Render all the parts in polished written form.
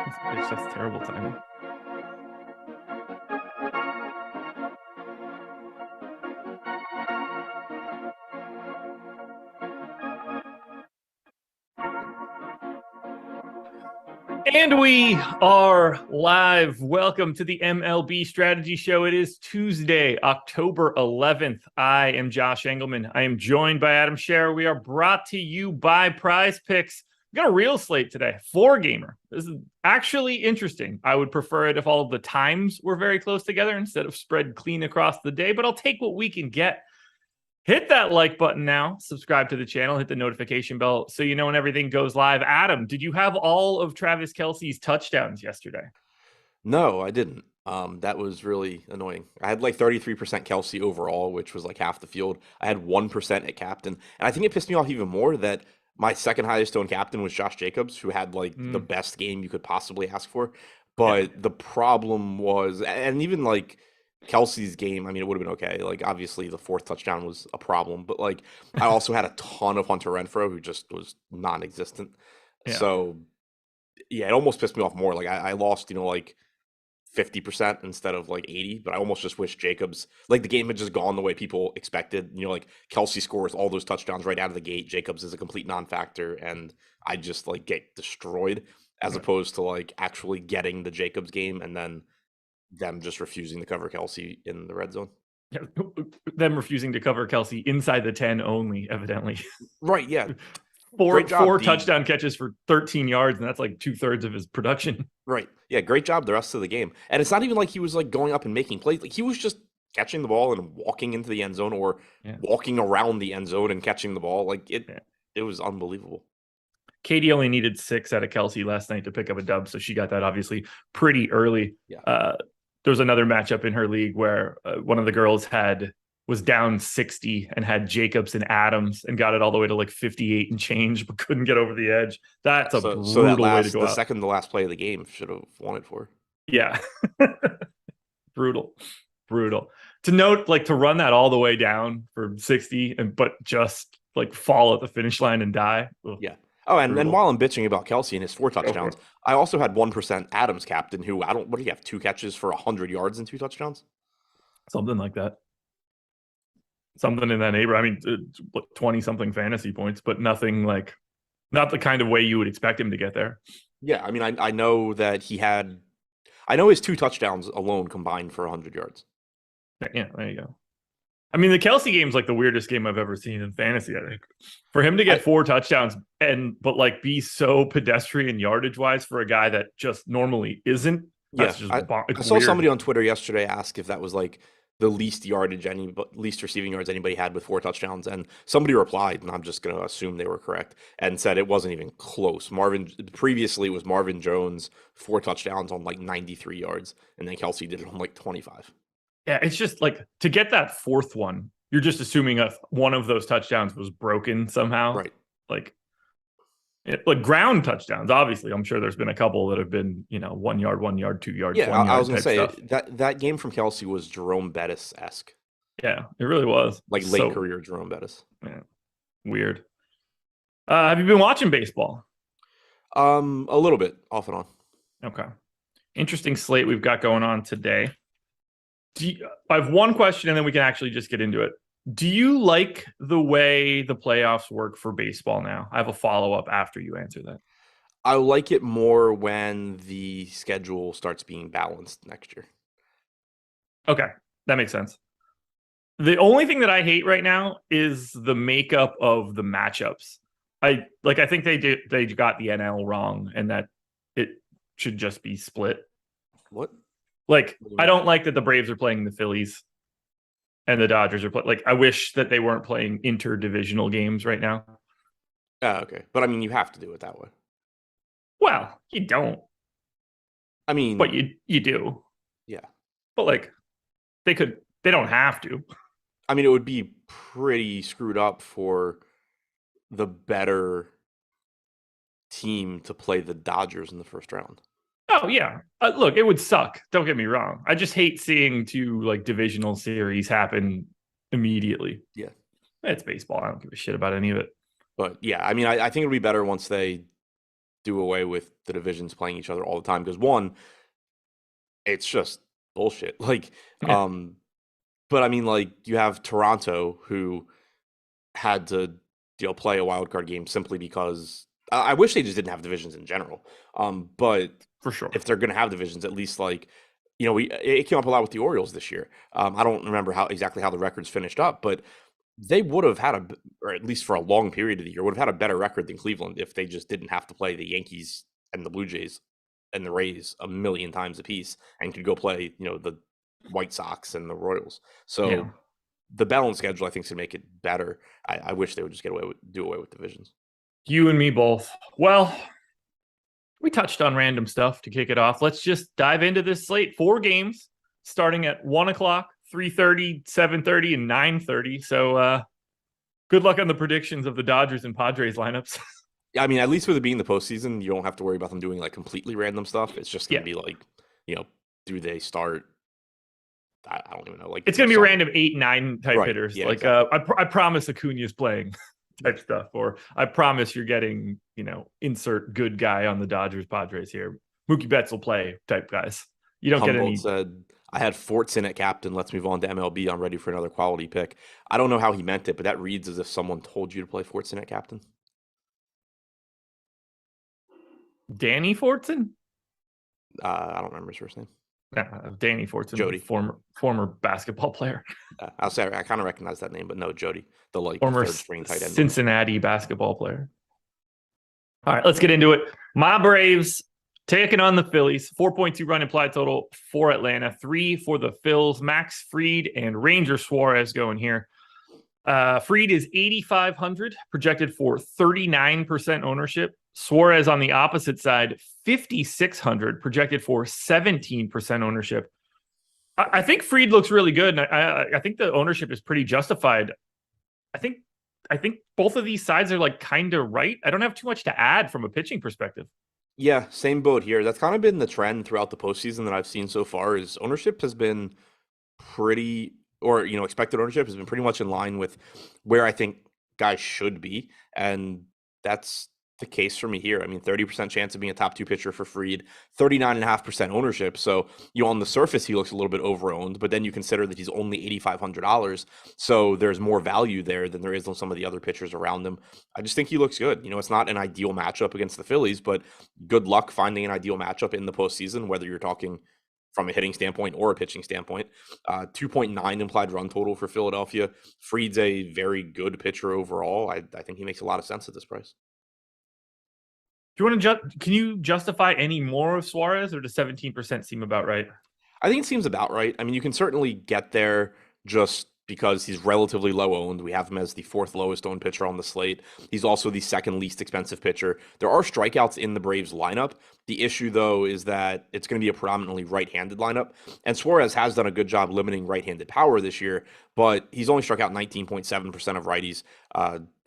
It's just terrible timing. And we are live. Welcome to the MLB Strategy Show. It is Tuesday, October 11th. I am Josh Engelman. I am joined by Adam Scherer. We are brought to you by Prize Picks. We got a real slate today, 4-gamer. This is actually interesting. I would prefer it if all of the times were very close together instead of spread clean across the day, but I'll take what we can get. Hit that like button now, subscribe to the channel, hit the notification bell so you know when everything goes live. Adam, did you have all of Travis Kelce's touchdowns yesterday? No, I didn't. That was really annoying. I had like 33% Kelsey overall, which was like half the field. I had 1% at captain. And I think it pissed me off even more that my second highest owned captain was Josh Jacobs, who had like the best game you could possibly ask for. But the problem was, and even like Kelsey's game, I mean, it would have been okay. Like, obviously, the fourth touchdown was a problem, but like, I also had a ton of Hunter Renfro, who just was non existent. Yeah. So, yeah, it almost pissed me off more. Like, I lost, like 50% instead of like 80, but I almost just wish Jacobs, like the game had just gone the way people expected. Like Kelsey scores all those touchdowns right out of the gate. Jacobs is a complete non-factor, and I just like get destroyed as opposed to like actually getting the Jacobs game and then them just refusing to cover Kelsey in the red zone. Yeah. Them refusing to cover Kelce inside the 10 only, evidently. Right, yeah. Four touchdown catches for 13 yards, and that's like 2/3 of his production. Right. Yeah, great job the rest of the game. And it's not even like he was like going up and making plays. Like he was just catching the ball and walking into the end zone or walking around the end zone and catching the ball. Like it was unbelievable. Katie only needed 6 out of Kelce last night to pick up a dub, so she got that obviously pretty early. Yeah. There was another matchup in her league where one of the girls was down 60 and had Jacobs and Adams and got it all the way to like 58 and change, but couldn't get over the edge. That's a brutal way to go out. The second to last play of the game should have won it for. Yeah. Brutal. To note, like to run that all the way down for 60 but just like fall at the finish line and die. Ugh. Yeah. Oh, and while I'm bitching about Kelsey and his 4 touchdowns, I also had 1% Adams captain, who what do you have? 2 catches for 100 yards and 2 touchdowns? Something like that. Something in that neighborhood. I mean, 20-something fantasy points, but nothing like, not the kind of way you would expect him to get there. Yeah, I mean, I know that I know his 2 touchdowns alone combined for 100 yards. Yeah, there you go. I mean, the Kelce game's like the weirdest game I've ever seen in fantasy, I think. For him to get 4 touchdowns but like be so pedestrian yardage wise for a guy that just normally isn't. Yeah, I saw somebody on Twitter yesterday ask if that was like the least receiving yards anybody had with 4 touchdowns, and somebody replied, and I'm just going to assume they were correct, and said it wasn't even close. Previously was Marvin Jones 4 touchdowns on like 93 yards, and then Kelsey did it on like 25. Yeah, it's just like to get that 4th one, you're just assuming one of those touchdowns was broken somehow. Right. Like ground touchdowns, obviously. I'm sure there's been a couple that have been, 1 yard, 1 yard, 2 yards. Yeah, I was going to say that game from Kelsey was Jerome Bettis-esque. Yeah, it really was. Like late career Jerome Bettis. Yeah, weird. Have you been watching baseball? A little bit, off and on. Okay. Interesting slate we've got going on today. I have one question, and then we can actually just get into it. Do you like the way the playoffs work for baseball now? I have a follow-up after you answer that. I like it more when the schedule starts being balanced next year. Okay, that makes sense. The only thing that I hate right now is the makeup of the matchups. I think they got the NL wrong, and that it should just be split. What? Like, I don't like that the Braves are playing the Phillies and the Dodgers are playing. Like, I wish that they weren't playing interdivisional games right now. Oh, okay. But I mean, you have to do it that way. Well, you don't. I mean, but you do. Yeah. But like, they don't have to. I mean, it would be pretty screwed up for the better team to play the Dodgers in the first round. Oh, yeah. Look, it would suck. Don't get me wrong. I just hate seeing 2 like divisional series happen immediately. Yeah. It's baseball. I don't give a shit about any of it. But yeah, I mean, I think it would be better once they do away with the divisions playing each other all the time because one, it's just bullshit. Like, Yeah. but I mean, like you have Toronto who had to play a wild card game simply because I wish they just didn't have divisions in general. But For sure. if they're going to have divisions, at least like it came up a lot with the Orioles this year. I don't remember exactly how the records finished up, but they would have had or at least for a long period of the year, would have had a better record than Cleveland if they just didn't have to play the Yankees and the Blue Jays and the Rays a million times apiece and could go play, the White Sox and the Royals. Yeah. So the balanced schedule, I think, should make it better. I wish they would just do away with divisions. You and me both. Well, we touched on random stuff to kick it off. Let's just dive into this slate. 4 games starting at 1 o'clock, 3:30, 7:30, and 9:30. So good luck on the predictions of the Dodgers and Padres lineups. Yeah, I mean, at least with it being the postseason, you don't have to worry about them doing like completely random stuff. It's just going to be like, do they start? I don't even know. Like it's going to be random 8-9 type hitters. Yeah, like exactly. I promise Acuna's playing type stuff, or I promise you're getting insert good guy on the Dodgers Padres here. Mookie Betts will play type guys. You don't Humboldt get any. Said I had Fortson at captain. Let's move on to MLB. I'm ready for another quality pick. I don't know how he meant it, but that reads as if someone told you to play Fortson at captain. Danny Fortson? I don't remember his first name. Danny Fortson, Jody, former basketball player. I'll say I kind of recognize that name, but no, Jody, the former third string tight end. Cincinnati basketball player. All right, let's get into it. My Braves taking on the Phillies. 4.2 run implied total for Atlanta. 3 for the Phils. Max Fried and Ranger Suarez going here. Fried is 8,500, projected for 39% ownership. Suarez on the opposite side, 5,600, projected for 17% ownership. I think Fried looks really good, and I think the ownership is pretty justified. I think both of these sides are like kind of right. I don't have too much to add from a pitching perspective. Yeah, same boat here. That's kind of been the trend throughout the postseason that I've seen so far. Is ownership has been pretty, or expected ownership has been pretty much in line with where I think guys should be, and that's the case for me here. I mean, 30% chance of being a top 2 pitcher for Fried, 39.5% ownership. So, on the surface, he looks a little bit overowned, but then you consider that he's only $8,500. So there's more value there than there is on some of the other pitchers around him. I just think he looks good. It's not an ideal matchup against the Phillies, but good luck finding an ideal matchup in the postseason, whether you're talking from a hitting standpoint or a pitching standpoint. 2.9 implied run total for Philadelphia. Fried's a very good pitcher overall. I think he makes a lot of sense at this price. Do you want to can you justify any more of Suarez, or does 17% seem about right? I think it seems about right. I mean, you can certainly get there just because he's relatively low owned. We have him as the 4th lowest owned pitcher on the slate. He's also the 2nd least expensive pitcher. There are strikeouts in the Braves lineup. The issue, though, is that it's going to be a predominantly right-handed lineup. And Suarez has done a good job limiting right-handed power this year, but he's only struck out 19.7% of righties,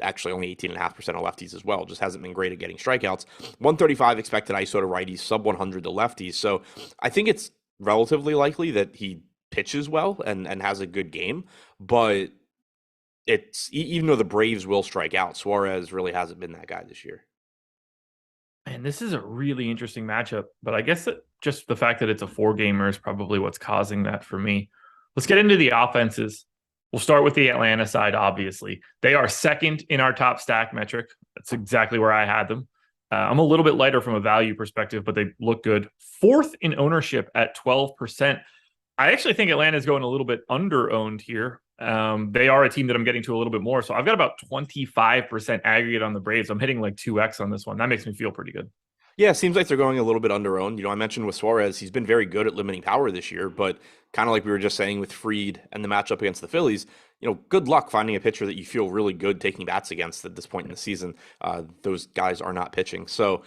actually only 18.5% of lefties as well. Just hasn't been great at getting strikeouts. 135 expected ISO to righties, sub 100 to lefties. So I think it's relatively likely that he pitches well and has a good game, but it's even though the Braves will strike out, Suarez really hasn't been that guy this year. And this is a really interesting matchup, but I guess just the fact that it's a 4-gamer is probably what's causing that for me. Let's get into the offenses. We'll start with the Atlanta side, obviously. They are 2nd in our top stack metric. That's exactly where I had them. I'm a little bit lighter from a value perspective, but they look good. 4th in ownership at 12%. I actually think Atlanta is going a little bit under-owned here. They are a team that I'm getting to a little bit more. So I've got about 25% aggregate on the Braves. I'm hitting like 2x on this one. That makes me feel pretty good. Yeah, it seems like they're going a little bit under-owned. I mentioned with Suarez, he's been very good at limiting power this year, but kind of like we were just saying with Fried and the matchup against the Phillies, good luck finding a pitcher that you feel really good taking bats against at this point in the season. Those guys are not pitching. So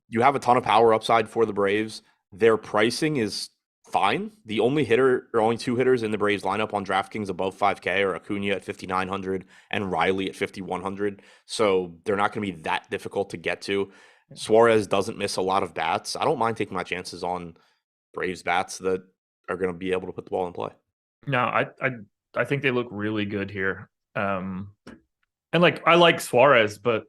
you have a ton of power upside for the Braves. Their pricing is fine. The only 2 hitters in the Braves lineup on DraftKings above 5K are Acuna at 5,900 and Riley at 5,100. So they're not going to be that difficult to get to. Suarez doesn't miss a lot of bats. I don't mind taking my chances on Braves bats that are going to be able to put the ball in play. No, I think they look really good here. And I like Suarez, but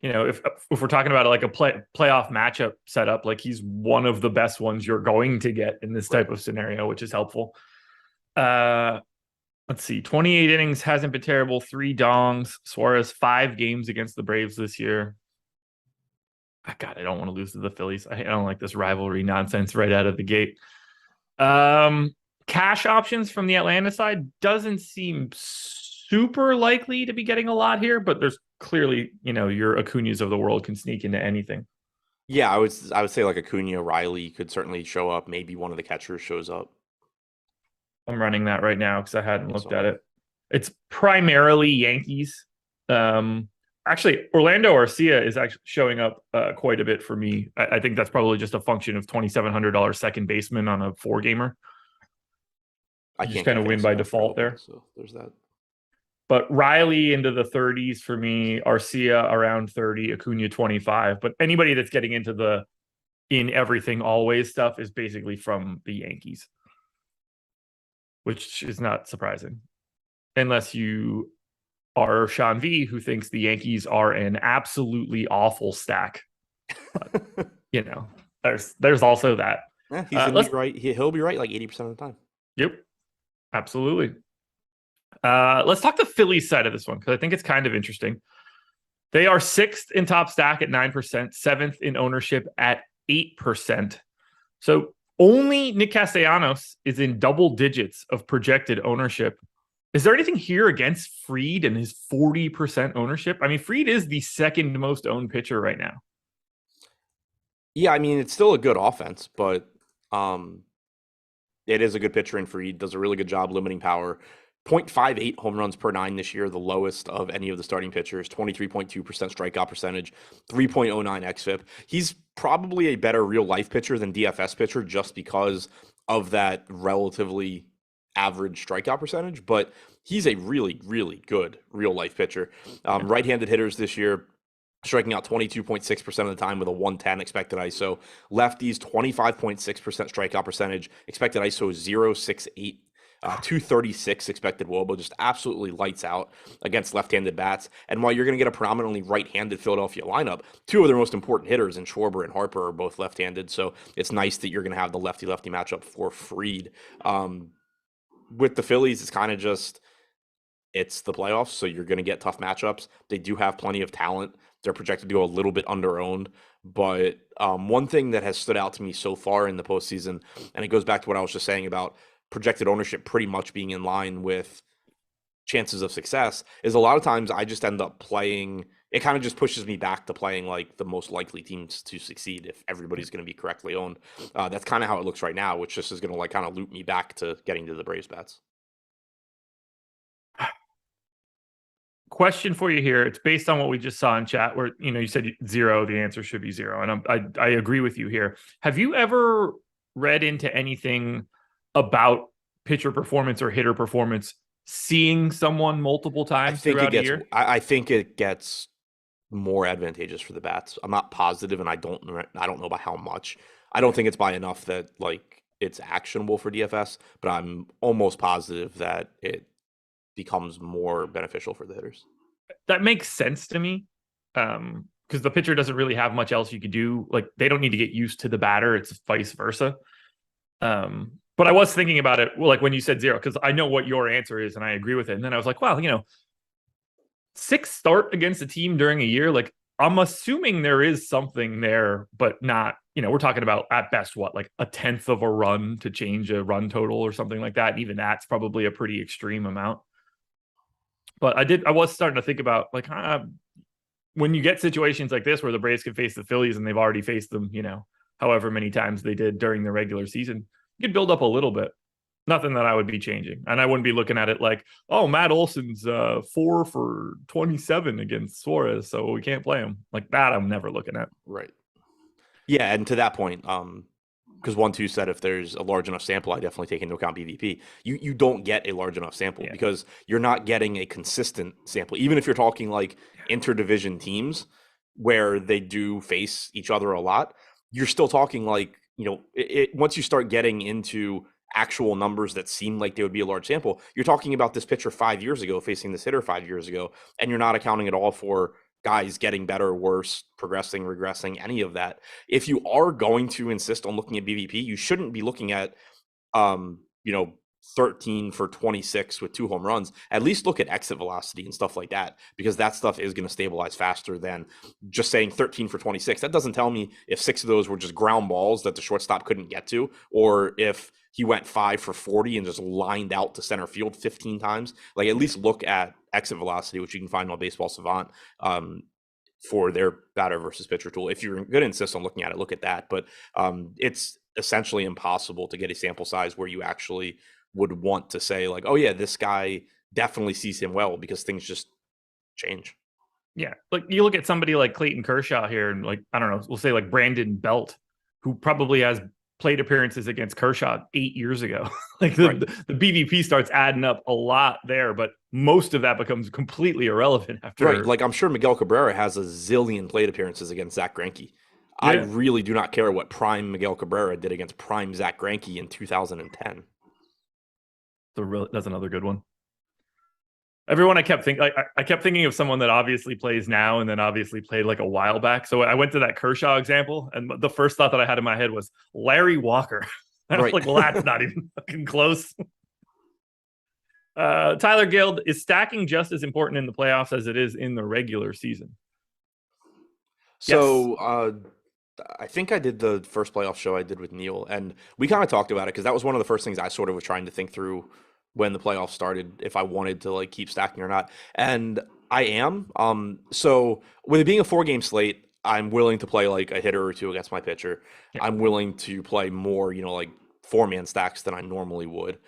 if we're talking about like a playoff matchup setup, like he's one of the best ones you're going to get in this type of scenario, which is helpful. Let's see, 28 innings, hasn't been terrible. 3 dongs. Suarez 5 games against the Braves this year. God, I don't want to lose to the Phillies. I don't like this rivalry nonsense right out of the gate. Cash options from the Atlanta side doesn't seem super likely to be getting a lot here, but there's clearly, your Acuñas of the world can sneak into anything. Yeah, I would say like Acuna, Riley could certainly show up. Maybe one of the catchers shows up. I'm running that right now because I hadn't looked at it. It's primarily Yankees. Actually, Orlando Arcia is actually showing up quite a bit for me. I think that's probably just a function of $2,700 second baseman on a 4-gamer. I just kind of win by default there. So there's that. But Riley into the 30s for me, Arcia around 30, Acuna 25. But anybody that's getting into the in everything always stuff is basically from the Yankees, which is not surprising. Unless you are Sean V, who thinks the Yankees are an absolutely awful stack. But, there's also that. Yeah, he's gonna be right. He'll be right like 80% of the time. Yep, absolutely. Let's talk the Phillies side of this one because I think it's kind of interesting. They are 6th in top stack at 9%, 7th in ownership at 8%. So only Nick Castellanos is in double digits of projected ownership. Is there anything here against Fried and his 40% ownership? I mean, Fried is the second most owned pitcher right now. Yeah, I mean, it's still a good offense, but it is a good pitcher, and Fried does a really good job limiting power. 0.58 home runs per 9 this year, the lowest of any of the starting pitchers. 23.2% strikeout percentage, 3.09 xFIP. He's probably a better real-life pitcher than DFS pitcher just because of that relatively average strikeout percentage, but he's a really, really good real-life pitcher. Right-handed hitters this year, striking out 22.6% of the time with a 110 expected ISO. Lefties, 25.6% strikeout percentage, expected ISO 0.68. 236 expected WOBA, just absolutely lights out against left-handed bats. And while you're going to get a predominantly right-handed Philadelphia lineup, 2 of their most important hitters in Schwarber and Harper are both left-handed. So it's nice that you're going to have the lefty-lefty matchup for Fried. With the Phillies, it's kind of just, it's the playoffs, so you're going to get tough matchups. They do have plenty of talent. They're projected to go a little bit under-owned. But one thing that has stood out to me so far in the postseason, and it goes back to what I was just saying about projected ownership pretty much being in line with chances of success, is a lot of times I just end up playing, it kind of just pushes me back to playing like the most likely teams to succeed if everybody's going to be correctly owned. That's kind of how it looks right now, which just is going to like kind of loop me back to getting to the Braves bats. Question for you here. It's based on what we just saw in chat where, you said 0, the answer should be 0. And I agree with you here. Have you ever read into anything about pitcher performance or hitter performance, seeing someone multiple times throughout a year? I think it gets more advantageous for the bats. I'm not positive, and I don't know by how much. I don't think it's by enough that like it's actionable for DFS, but I'm almost positive that it becomes more beneficial for the hitters. That makes sense to me. Because the pitcher doesn't really have much else you could do. Like, they don't need to get used to the batter. It's vice versa. But I was thinking about it, like when you said 0, because I know what your answer is and I agree with it. And then I was like, wow, 6th start against a team during a year. Like, I'm assuming there is something there, but not, we're talking about at best, like a 1/10 of a run to change a run total or something like that. And even that's probably a pretty extreme amount. But I was starting to think about like, when you get situations like this where the Braves can face the Phillies and they've already faced them, however many times they did during the regular season, you could build up a little bit. Nothing that I would be changing. And I wouldn't be looking at it like, oh, Matt Olson's 4 for 27 against Suarez, so we can't play him. Like that, I'm never looking at. Right. Yeah, and to that point, because 1-2 said if there's a large enough sample, I definitely take into account BVP. You don't get a large enough sample because you're not getting a consistent sample. Even if you're talking like interdivision teams where they do face each other a lot, you're still talking like, once you start getting into actual numbers that seem like they would be a large sample, you're talking about this pitcher 5 years ago facing this hitter 5 years ago, and you're not accounting at all for guys getting better, worse, progressing, regressing, any of that. If you are going to insist on looking at BVP, you shouldn't be looking at, you know, 13 for 26 with 2 home runs. At least look at exit velocity and stuff like that, because that stuff is going to stabilize faster than just saying 13 for 26. That doesn't tell me if 6 of those were just ground balls that the shortstop couldn't get to, or if he went 5 for 40 and just lined out to center field 15 times. Like, at least look at exit velocity, which you can find on Baseball Savant, for their batter versus pitcher tool. If you're going to insist on looking at it, look at that. But it's essentially impossible to get a sample size where you actually would want to say, like, oh yeah, this guy definitely sees him well, because things just change. Yeah, like you look at somebody like Clayton Kershaw here, and like, I don't know, we'll say like Brandon Belt, who probably has plate appearances against Kershaw 8 years ago. Like the BVP starts adding up a lot there, but most of that becomes completely irrelevant after. Right, like I'm sure Miguel Cabrera has a zillion plate appearances against Zach Greinke. Yeah. I really do not care what prime Miguel Cabrera did against prime Zach Greinke in 2010. That's another good one. Everyone I kept thinking of someone that obviously plays now and then obviously played like a while back. So I went to that Kershaw example, and the first thought that I had in my head was Larry Walker. I was like, well, that's not even fucking close. Tyler Guild, is stacking just as important in the playoffs as it is in the regular season? So yes. I think I did the first playoff show I did with Neil, and we kind of talked about it, because that was one of the first things I sort of was trying to think through when the playoffs started, if I wanted to like keep stacking or not. And I am. So with it being a 4-game slate, I'm willing to play like a hitter or two against my pitcher. Yeah. I'm willing to play more, like 4-man stacks than I normally would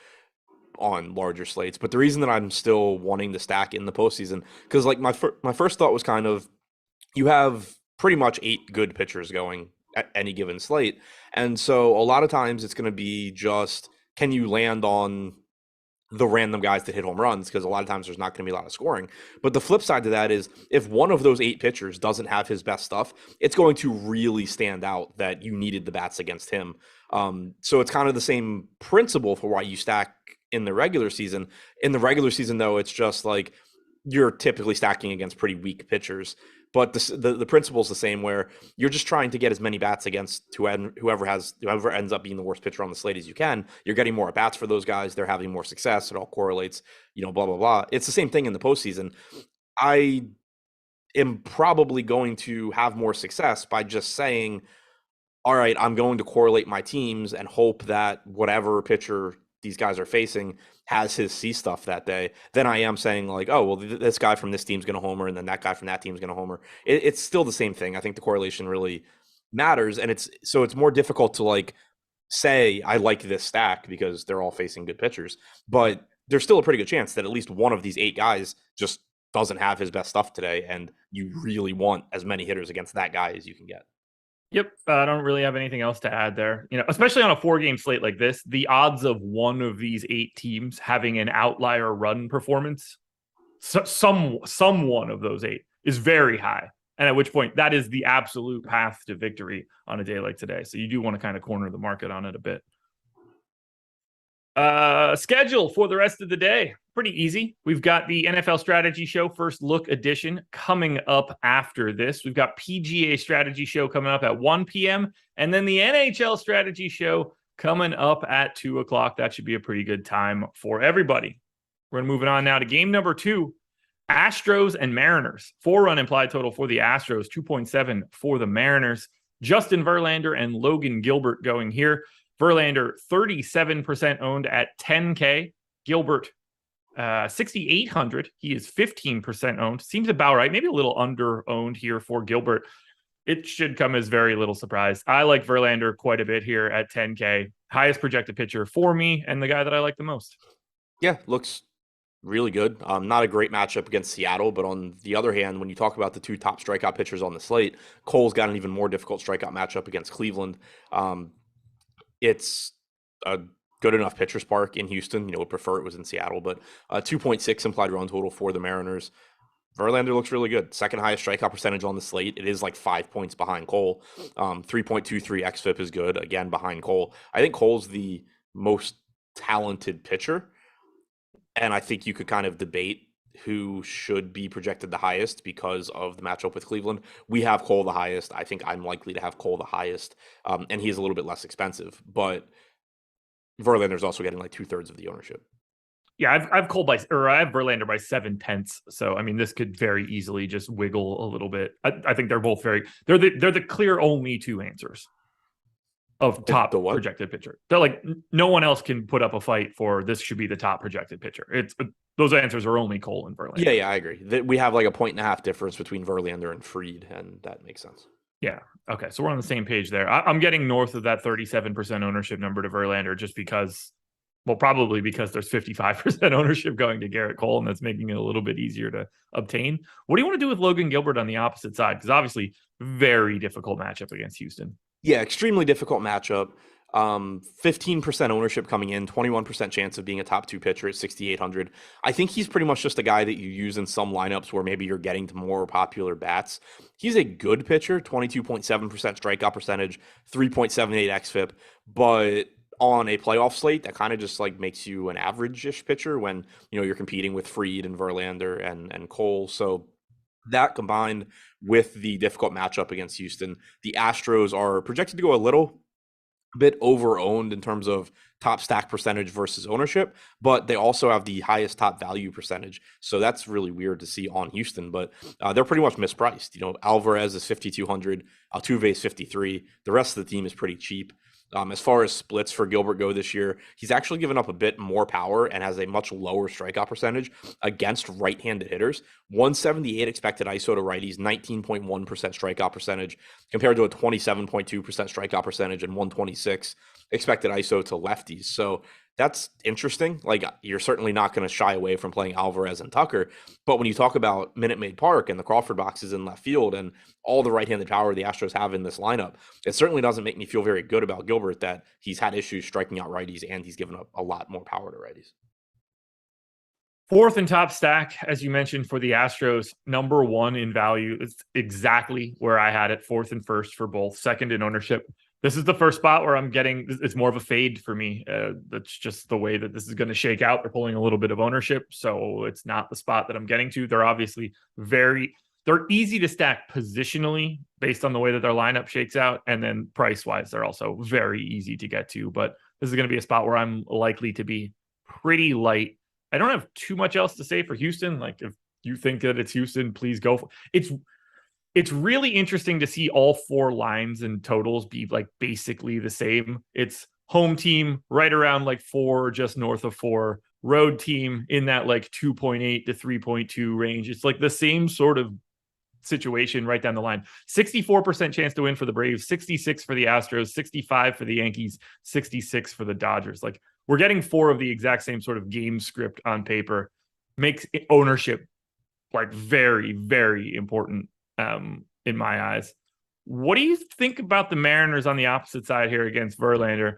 on larger slates. But the reason that I'm still wanting to stack in the postseason, because like my first thought was kind of, you have pretty much 8 good pitchers going at any given slate. And so a lot of times it's going to be just, can you land on the random guys that hit home runs? Because a lot of times there's not going to be a lot of scoring. But the flip side to that is, if one of those 8 pitchers doesn't have his best stuff, it's going to really stand out that you needed the bats against him. So it's kind of the same principle for why you stack in the regular season. In the regular season, though, it's just like you're typically stacking against pretty weak pitchers. But the principle is the same, where you're just trying to get as many bats against whoever ends up being the worst pitcher on the slate as you can. You're getting more at bats for those guys. They're having more success. It all correlates, blah, blah, blah. It's the same thing in the postseason. I am probably going to have more success by just saying, all right, I'm going to correlate my teams and hope that whatever pitcher these guys are facing has his C stuff that day, then I am saying like, oh, well, this guy from this team's going to homer, and then that guy from that team's going to homer. It's still the same thing. I think the correlation really matters, and it's more difficult to like say I like this stack because they're all facing good pitchers, but there's still a pretty good chance that at least one of these 8 guys just doesn't have his best stuff today, and you really want as many hitters against that guy as you can get. Yep, I don't really have anything else to add there. Especially on a 4-game slate like this, the odds of one of these 8 teams having an outlier run performance, some one of those 8 is very high. And at which point, that is the absolute path to victory on a day like today. So you do want to kind of corner the market on it a bit. Schedule for the rest of the day. Pretty easy. We've got the NFL Strategy Show First Look Edition coming up after this. We've got PGA Strategy Show coming up at 1 p.m. and then the NHL Strategy Show coming up at 2 o'clock. That should be a pretty good time for everybody. We're moving on now to game number 2. Astros and Mariners. 4-run implied total for the Astros, 2.7 for the Mariners. Justin Verlander and Logan Gilbert going here. Verlander, 37% owned at 10K. Gilbert, 6,800. He is 15% owned. Seems about right. Maybe a little under owned here for Gilbert. It should come as very little surprise. I like Verlander quite a bit here at 10K. Highest projected pitcher for me, and the guy that I like the most. Yeah, looks really good. Not a great matchup against Seattle, but on the other hand, when you talk about the 2 top strikeout pitchers on the slate, Cole's got an even more difficult strikeout matchup against Cleveland. It's a good enough pitcher's park in Houston. Would prefer it was in Seattle, but 2.6 implied run total for the Mariners. Verlander looks really good. Second highest strikeout percentage on the slate. It is like 5 points behind Cole. 3.23 xFIP is good, again, behind Cole. I think Cole's the most talented pitcher, and I think you could kind of debate who should be projected the highest because of the matchup with Cleveland. We have Cole the highest. I think I'm likely to have Cole the highest, and he's a little bit less expensive. But Verlander's also getting like 2/3 of the ownership. Yeah, I've Cole I have Verlander by 7/10. So I mean, this could very easily just wiggle a little bit. I think they're both they're the clear only two answers of top The what? projected pitcher. They're like no one else can put up a fight for this should be the top projected pitcher. It's those answers are only Cole and Verlander. Yeah, I agree. We have like a 1.5 difference between Verlander and Fried, and that makes sense. Yeah. Okay. So we're on the same page there. I'm getting north of that 37% ownership number to Verlander just because, well, probably because there's 55% ownership going to Garrett Cole, and that's making it a little bit easier to obtain. What do you want to do with Logan Gilbert on the opposite side? Because obviously, very difficult matchup against Houston. Yeah, extremely difficult matchup. 15% ownership coming in, 21% chance of being a top 2 pitcher at 6,800. I think he's pretty much just a guy that you use in some lineups where maybe you're getting to more popular bats. He's a good pitcher, 22.7% strikeout percentage, 3.78 xFIP, but on a playoff slate, that kind of just like makes you an average-ish pitcher when you're competing with Fried and Verlander and Cole. So that combined with the difficult matchup against Houston, the Astros are projected to go a little bit over-owned in terms of top stack percentage versus ownership, but they also have the highest top value percentage. So that's really weird to see on Houston, but they're pretty much mispriced. Alvarez is 5,200, Altuve is 53. The rest of the team is pretty cheap. As far as splits for Gilbert go this year, he's actually given up a bit more power and has a much lower strikeout percentage against right-handed hitters. 178 expected ISO to righties, 19.1% strikeout percentage compared to a 27.2% strikeout percentage and 126 expected ISO to lefties. So that's interesting. Like, you're certainly not going to shy away from playing Alvarez and Tucker. But when you talk about Minute Maid Park and the Crawford boxes in left field and all the right-handed power the Astros have in this lineup, it certainly doesn't make me feel very good about Gilbert that he's had issues striking out righties and he's given up a lot more power to righties. Fourth and top stack, as you mentioned, for the Astros, number one in value. It's exactly where I had it, fourth and first for both, second in ownership. This is the first spot where I'm getting, it's more of a fade for me. That's just the way that this is going to shake out. They're pulling a little bit of ownership, so it's not the spot that I'm getting to. They're obviously they're easy to stack positionally based on the way that their lineup shakes out. And then price-wise, they're also very easy to get to. But this is going to be a spot where I'm likely to be pretty light. I don't have too much else to say for Houston. Like, if you think that it's Houston, please go for it. It's really interesting to see all four lines and totals be like basically the same. It's home team right around like 4, just north of 4. Road team in that like 2.8 to 3.2 range. It's like the same sort of situation right down the line. 64% chance to win for the Braves, 66 for the Astros, 65 for the Yankees, 66 for the Dodgers. Like, we're getting 4 of the exact same sort of game script on paper. Makes ownership like very, very important in my eyes. What do you think about the Mariners on the opposite side here against Verlander?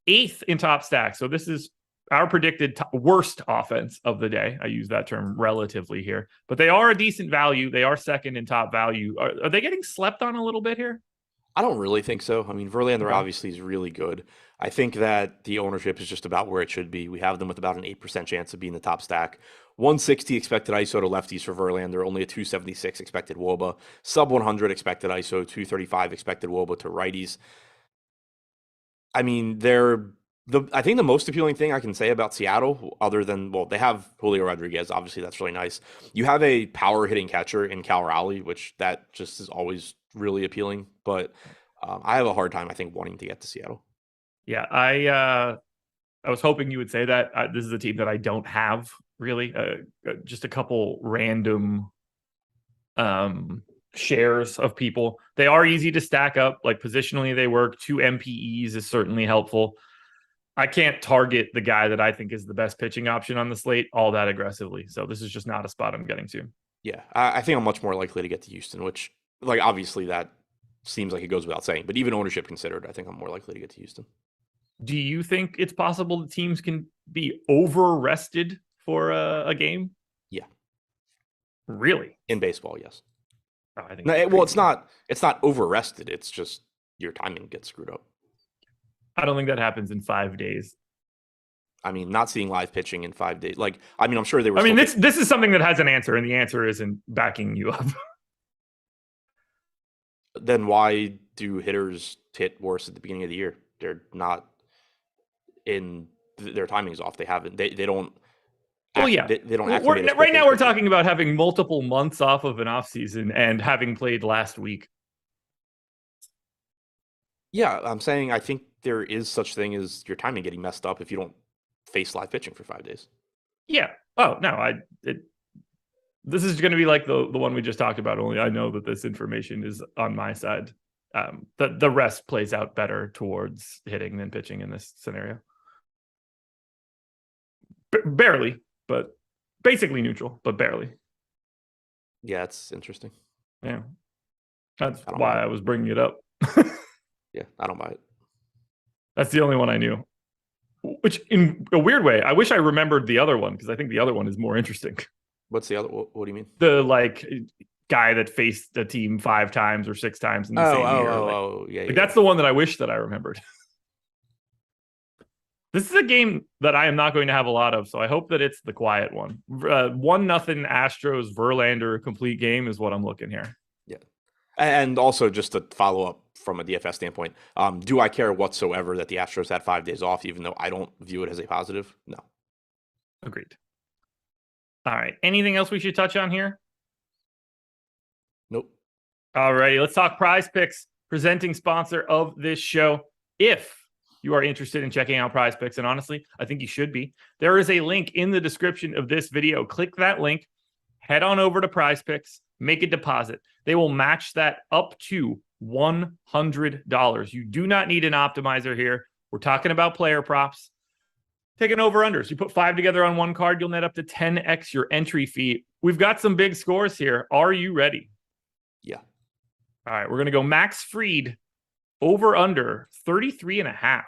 8th in top stack. So this is our predicted worst offense of the day. I use that term relatively here, but they are a decent value. They are second in top value. Are they getting slept on a little bit here? I don't really think so. I mean, Verlander obviously is really good. I think that the ownership is just about where it should be. We have them with about an 8% chance of being the top stack. 160 expected ISO to lefties for Verlander, only a 276 expected WOBA. Sub 100 expected ISO, 235 expected WOBA to righties. I mean, I think the most appealing thing I can say about Seattle, other than, well, they have Julio Rodriguez. Obviously, that's really nice. You have a power hitting catcher in Cal Raleigh, which that just is always really appealing. But I have a hard time, I think, wanting to get to Seattle. Yeah, I was hoping you would say that. This is a team that I don't have really. Just a couple random shares of people. They are easy to stack up. Like, positionally, they work. 2 MPEs is certainly helpful. I can't target the guy that I think is the best pitching option on the slate all that aggressively. So this is just not a spot I'm getting to. Yeah, I think I'm much more likely to get to Houston, which, like, obviously that seems like it goes without saying. But even ownership considered, I think I'm more likely to get to Houston. Do you think it's possible that teams can be over-rested for a game? Yeah. Really? In baseball, yes. Oh, I think well, it's not over-rested. It's just your timing gets screwed up. I don't think that happens in 5 days. I mean, not seeing live pitching in 5 days. Like, I mean, I'm sure they were. I mean, this is something that has an answer, and the answer isn't backing you up. Then why do hitters hit worse at the beginning of the year? They're not in their timing's off. They haven't. They don't. Well, yeah. They don't acclimate right now we're talking about having multiple months off of an off season and having played last week. Yeah, I'm saying I think there is such thing as your timing getting messed up if you don't face live pitching for 5 days. Yeah. Oh no, this is going to be like the one we just talked about. Only I know that this information is on my side. The rest plays out better towards hitting than pitching in this scenario. Barely, but basically neutral, but barely. Yeah, it's interesting. Yeah, that's why I was bringing it up. Yeah, I don't buy it. That's the only one I knew. Which, in a weird way, I wish I remembered the other one because I think the other one is more interesting. What's the other? What do you mean? The guy that faced the team 5 times or 6 times in the same year. Yeah. That's the one that I wish that I remembered. This is a game that I am not going to have a lot of, so I hope that it's the quiet one. 1-0 Astros Verlander complete game is what I'm looking here. Yeah. And also, just to follow up from a DFS standpoint, do I care whatsoever that the Astros had 5 days off, even though I don't view it as a positive? No. Agreed. All right. Anything else we should touch on here? Nope. All righty. Let's talk Prize Picks, presenting sponsor of this show. If you are interested in checking out Prize Picks, and honestly, I think you should be, there is a link in the description of this video. Click that link, head on over to Prize Picks, make a deposit. They will match that up to $100. You do not need an optimizer here. We're talking about player props. Taking over-unders. You put 5 together on one card, you'll net up to 10x your entry fee. We've got some big scores here. Are you ready? Yeah. All right, we're going to go Max Fried over-under 33.5.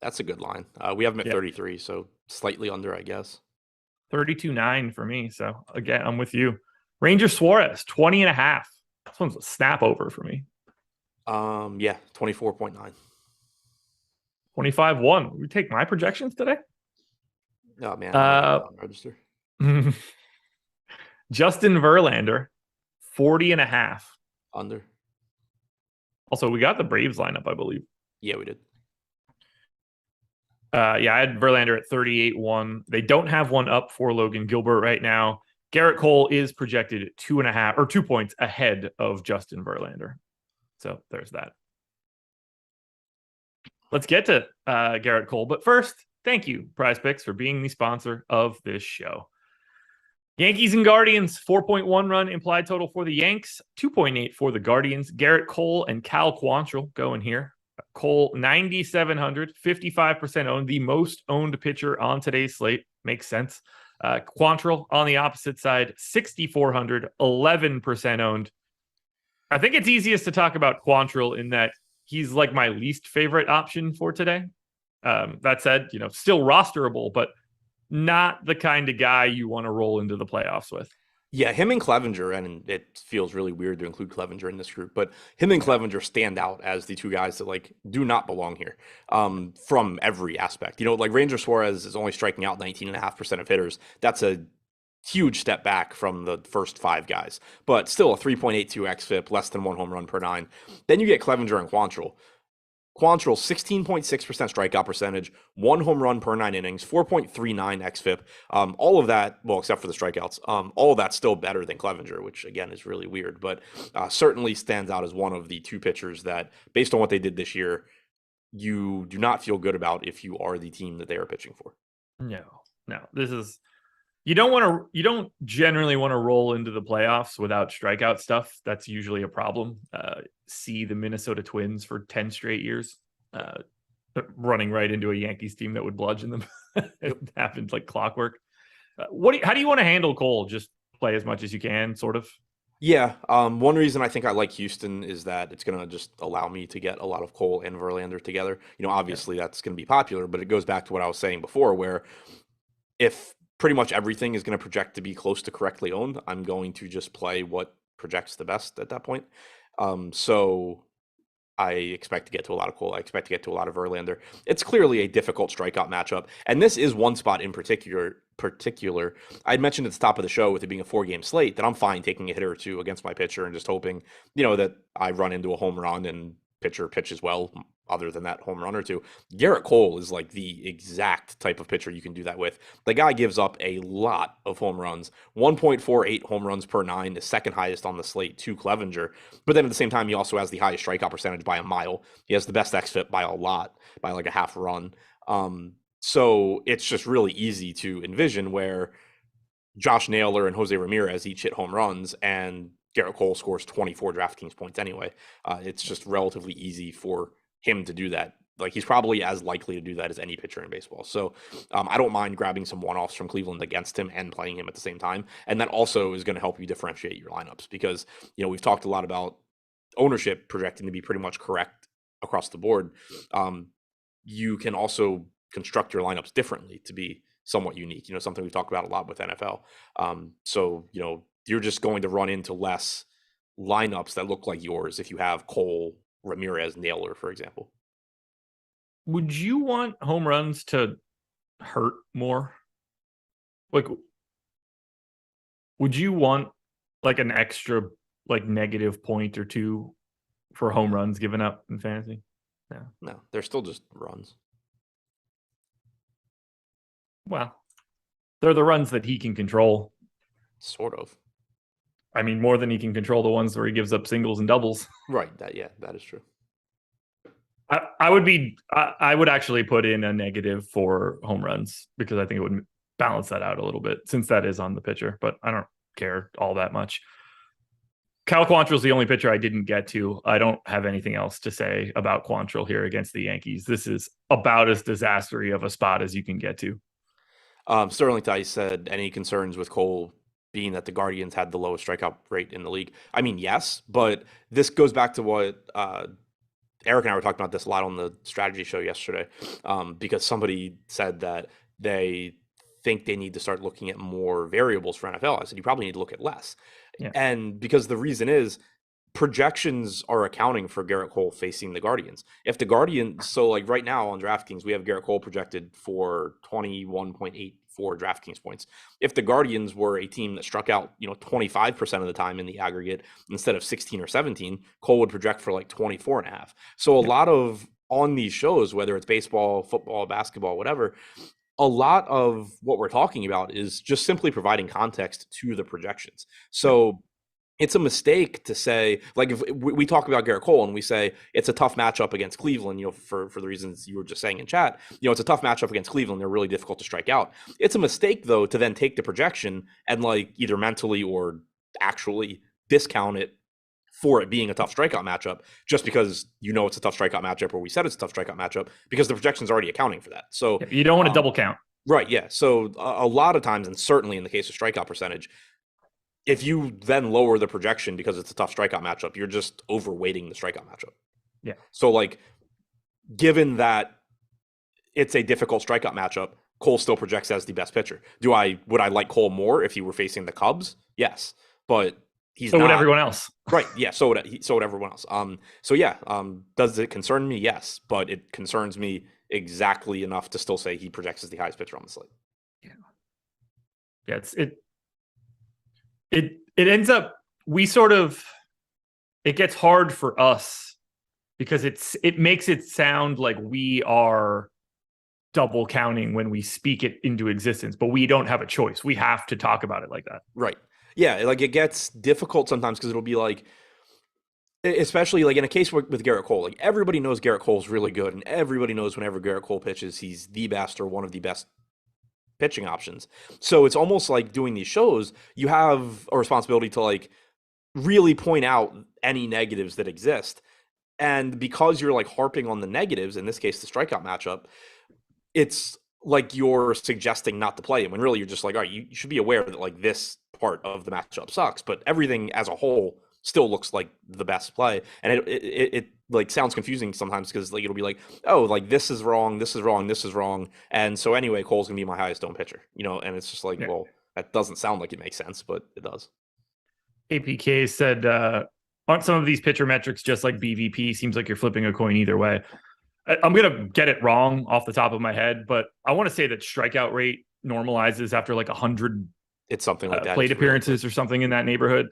That's a good line. We have him at 33, so slightly under, I guess. 32.9 for me. So, again, I'm with you. Ranger Suarez, 20.5. This one's a snap over for me. Yeah, 24.9. 25-1. We take my projections today? Oh, man. Register. Justin Verlander, 40.5. Under. Also, we got the Braves lineup, I believe. Yeah, we did. I had Verlander at 38-1. They don't have one up for Logan Gilbert right now. Garrett Cole is projected at 2.5 or 2 points ahead of Justin Verlander. So there's that. Let's get to Garrett Cole. But first, thank you, Prize Picks, for being the sponsor of this show. Yankees and Guardians, 4.1 run implied total for the Yanks, 2.8 for the Guardians. Garrett Cole and Cal Quantrill going here. Cole, 9,700, 55% owned, the most owned pitcher on today's slate. Makes sense. Quantrill on the opposite side, 6,400, 11% owned. I think it's easiest to talk about Quantrill in that he's like my least favorite option for today. That said, still rosterable, but not the kind of guy you want to roll into the playoffs with. Yeah, him and Clevenger, and it feels really weird to include Clevenger in this group, but him and Clevenger stand out as the two guys that do not belong here from every aspect. Ranger Suarez is only striking out 19.5% of hitters. That's a huge step back from the first 5 guys, but still a 3.82 xFIP, less than 1 home run per 9. Then you get Clevenger and Quantrill. Quantrill, 16.6% strikeout percentage, 1 home run per 9 innings, 4.39 xFIP. All of that, well, except for the strikeouts, all of that's still better than Clevenger, which again is really weird, but certainly stands out as one of the 2 pitchers that, based on what they did this year, you do not feel good about if you are the team that they are pitching for. No. This is, you don't generally want to roll into the playoffs without strikeout stuff. That's usually a problem. See the Minnesota Twins for 10 straight years, running right into a Yankees team that would bludgeon them. It happened like clockwork. How do you want to handle Cole? Just play as much as you can, sort of? Yeah. One reason I think I like Houston is that it's going to just allow me to get a lot of Cole and Verlander together. Obviously that's going to be popular, but it goes back to what I was saying before, where if pretty much everything is going to project to be close to correctly owned, I'm going to just play what projects the best at that point. So I expect to get to a lot of Cole. I expect to get to a lot of Verlander. It's clearly a difficult strikeout matchup, and this is one spot in particular. I'd mentioned at the top of the show with it being a 4-game slate that I'm fine taking a hitter or two against my pitcher and just hoping, that I run into a home run and pitcher pitches well. Other than that home run or two, Garrett Cole is like the exact type of pitcher you can do that with. The guy gives up a lot of home runs, 1.48 home runs per 9, the second highest on the slate to Clevenger. But then at the same time, he also has the highest strikeout percentage by a mile. He has the best xFIP by a lot, by like a half run. So it's just really easy to envision where Josh Naylor and Jose Ramirez each hit home runs, and Garrett Cole scores 24 DraftKings points anyway. It's just relatively easy for him to do that. Like, he's probably as likely to do that as any pitcher in baseball. So I don't mind grabbing some one-offs from Cleveland against him and playing him at the same time. And that also is going to help you differentiate your lineups because, we've talked a lot about ownership projecting to be pretty much correct across the board. You can also construct your lineups differently to be somewhat unique, something we've talked about a lot with NFL. So, you're just going to run into less lineups that look like yours if you have Cole, Ramirez, Naylor, for example. Would you want home runs to hurt more? Like, would you want like an extra like negative point or two for home runs given up in fantasy? No, they're still just runs. Well, they're the runs that he can control. Sort of. I mean, more than he can control the ones where he gives up singles and doubles. Right. That is true. I would actually put in a negative for home runs because I think it would balance that out a little bit since that is on the pitcher, but I don't care all that much. Cal Quantrill's the only pitcher I didn't get to. I don't have anything else to say about Quantrill here against the Yankees. This is about as disastrous of a spot as you can get to. Sterling Tice said, any concerns with Cole being that the Guardians had the lowest strikeout rate in the league? I mean, yes, but this goes back to what Eric and I were talking about this a lot on the strategy show yesterday, because somebody said that they think they need to start looking at more variables for NFL. I said, you probably need to look at less. Yeah. And because the reason is projections are accounting for Garrett Cole facing the Guardians. If the Guardians, so like right now on DraftKings, we have Garrett Cole projected for 21.84 DraftKings points. If the Guardians were a team that struck out, 25% of the time in the aggregate instead of 16 or 17, Cole would project for like 24.5. So a lot of on these shows, whether it's baseball, football, basketball, whatever, a lot of what we're talking about is just simply providing context to the projections. So it's a mistake to say, like, if we talk about Garrett Cole and we say it's a tough matchup against Cleveland, for the reasons you were just saying in chat, it's a tough matchup against Cleveland. They're really difficult to strike out. It's a mistake, though, to then take the projection and like either mentally or actually discount it for it being a tough strikeout matchup just because it's a tough strikeout matchup or we said it's a tough strikeout matchup because the projection's already accounting for that. So you don't want to double count. Right, yeah. So a lot of times, and certainly in the case of strikeout percentage, if you then lower the projection because it's a tough strikeout matchup, you're just overweighting the strikeout matchup. Yeah. So like, given that it's a difficult strikeout matchup, Cole still projects as the best pitcher. Would I like Cole more if he were facing the Cubs? Yes, but he's so not. Would everyone else. Right. Yeah. So would everyone else. So yeah. Does it concern me? Yes, but it concerns me exactly enough to still say he projects as the highest pitcher on the slate. Yeah. Yeah. It ends up, it gets hard for us because it makes it sound like we are double counting when we speak it into existence, but we don't have a choice. We have to talk about it like that. Right. Yeah. Like, it gets difficult sometimes because it'll be like, especially like in a case with Garrett Cole, like everybody knows Garrett Cole's really good and everybody knows whenever Garrett Cole pitches, he's the best or one of the best pitching options. So it's almost like doing these shows, you have a responsibility to like really point out any negatives that exist. And because you're like harping on the negatives, in this case, the strikeout matchup, it's like you're suggesting not to play him when really you're just like, all right, you should be aware that like this part of the matchup sucks, but everything as a whole still looks like the best play. And it like sounds confusing sometimes because like it'll be like, oh, like this is wrong, this is wrong, this is wrong. And so anyway, Cole's gonna be my highest owned pitcher, and it's just like, well, that doesn't sound like it makes sense, but it does. APK said aren't some of these pitcher metrics just like BVP? Seems like you're flipping a coin either way. I'm going to get it wrong off the top of my head, but I want to say that strikeout rate normalizes after like 100 It's something like that. plate It's really appearances quick. or something in that neighborhood.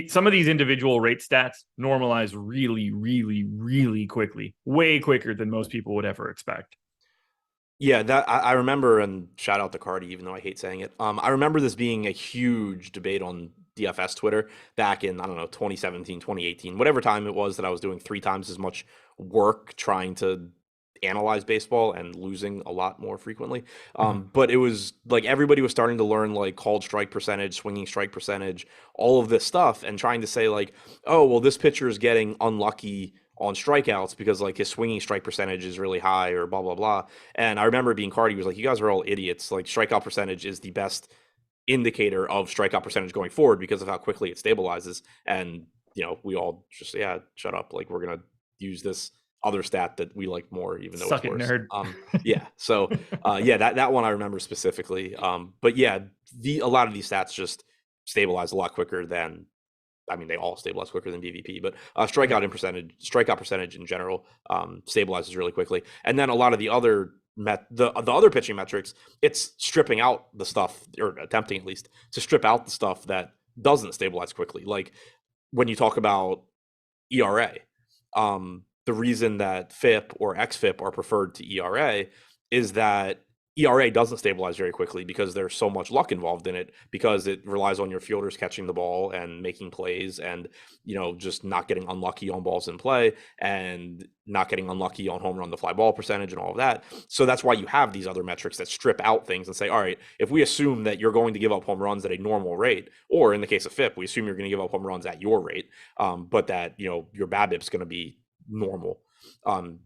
Some of these individual rate stats normalize really, really, really quickly, way quicker than most people would ever expect. Yeah, that I remember, and shout out to Cardi, even though I hate saying it. I remember this being a huge debate on DFS Twitter back in, I don't know, 2017, 2018, whatever time it was that I was doing 3 times as much work trying to analyze baseball and losing a lot more frequently. But it was like everybody was starting to learn like called strike percentage, swinging strike percentage, all of this stuff, and trying to say like, oh, well, this pitcher is getting unlucky on strikeouts because like his swinging strike percentage is really high or blah blah blah. And I remember being Cardi was like, you guys are all idiots. Like strikeout percentage is the best indicator of strikeout percentage going forward because of how quickly it stabilizes. And we all just shut up. Like we're gonna use this other stat that we like more, even though Suck it's it, worse. nerd. Yeah. So that one I remember specifically. But yeah, a lot of these stats just stabilize a lot quicker than. I mean, they all stabilize quicker than BVP, but strikeout percentage in general stabilizes really quickly. And then a lot of the other the other pitching metrics, it's stripping out the stuff, or attempting at least to strip out the stuff that doesn't stabilize quickly. Like when you talk about ERA, the reason that FIP or XFIP are preferred to ERA is that ERA doesn't stabilize very quickly because there's so much luck involved in it, because it relies on your fielders catching the ball and making plays and, just not getting unlucky on balls in play and not getting unlucky on home run to fly ball percentage and all of that. So that's why you have these other metrics that strip out things and say, all right, if we assume that you're going to give up home runs at a normal rate, or in the case of FIP, we assume you're going to give up home runs at your rate, but that, your BABIP's going to be normal.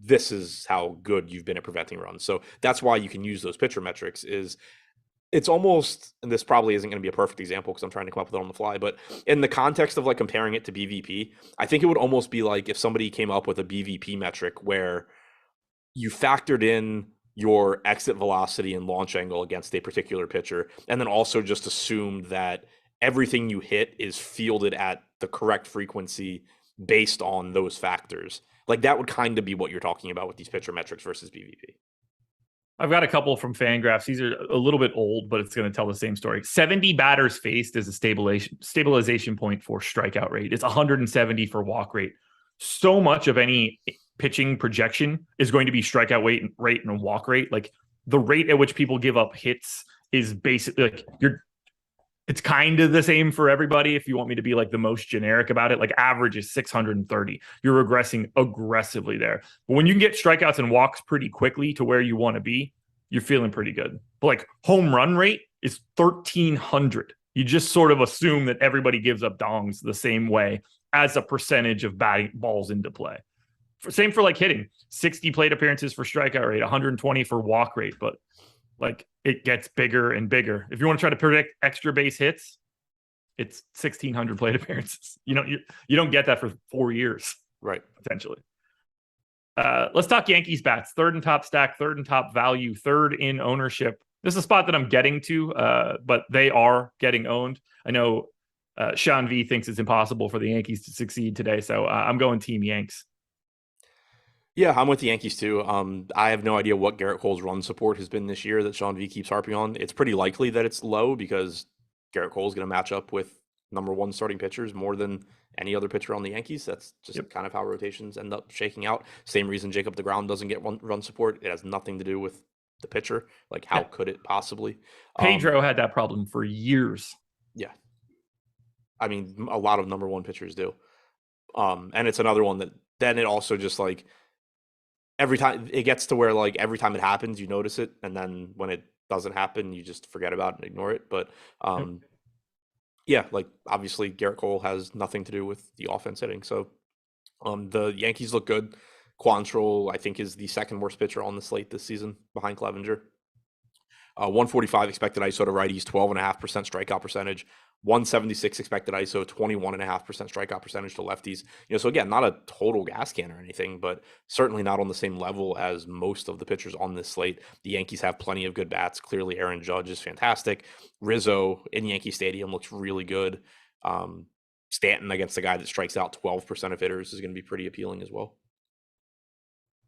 This is how good you've been at preventing runs. So that's why you can use those pitcher metrics. It's almost, and this probably isn't going to be a perfect example because I'm trying to come up with it on the fly, but in the context of like comparing it to BVP, I think it would almost be like if somebody came up with a BVP metric where you factored in your exit velocity and launch angle against a particular pitcher, and then also just assumed that everything you hit is fielded at the correct frequency based on those factors. Like that would kind of be what you're talking about with these pitcher metrics versus BVP. I've got a couple from Fangraphs. These are a little bit old, but it's going to tell the same story. 70 batters faced is a stabilization point for strikeout rate. It's 170 for walk rate. So much of any pitching projection is going to be strikeout rate and walk rate. Like the rate at which people give up hits is basically like it's kind of the same for everybody. If you want me to be like the most generic about it, like average is 630. You're regressing aggressively there. But when you can get strikeouts and walks pretty quickly to where you want to be, you're feeling pretty good. But like home run rate is 1,300. You just sort of assume that everybody gives up dongs the same way as a percentage of batting balls into play. Same for like hitting. 60 plate appearances for strikeout rate, 120 for walk rate. But like it gets bigger and bigger. If you want to try to predict extra base hits, it's 1,600 plate appearances. You don't get that for 4 years, right? Potentially. Let's talk Yankees bats. Third and top stack, third and top value, third in ownership. This is a spot that I'm getting to, but they are getting owned. I know Sean V thinks it's impossible for the Yankees to succeed today, so I'm going Team Yanks. Yeah, I'm with the Yankees too. I have no idea what Garrett Cole's run support has been this year that Sean V keeps harping on. It's pretty likely that it's low because Garrett Cole's going to match up with number one starting pitchers more than any other pitcher on the Yankees. That's just kind of how rotations end up shaking out. Same reason Jacob deGrom doesn't get run support. It has nothing to do with the pitcher. Like, how could it possibly? Pedro had that problem for years. Yeah. I mean, a lot of number one pitchers do. And it's another one that then it also just like, every time it gets to where like every time it happens, you notice it. And then when it doesn't happen, you just forget about it and ignore it. But yeah, like obviously Garrett Cole has nothing to do with the offense hitting. So the Yankees look good. Quantrill, I think, is the second worst pitcher on the slate this season behind Clevenger. 145 expected ISO to righties, 12.5% strikeout percentage. 176 expected ISO, 21.5% strikeout percentage to lefties. So again, not a total gas can or anything, but certainly not on the same level as most of the pitchers on this slate. The Yankees have plenty of good bats. Clearly, Aaron Judge is fantastic. Rizzo in Yankee Stadium looks really good. Stanton against the guy that strikes out 12% of hitters is going to be pretty appealing as well.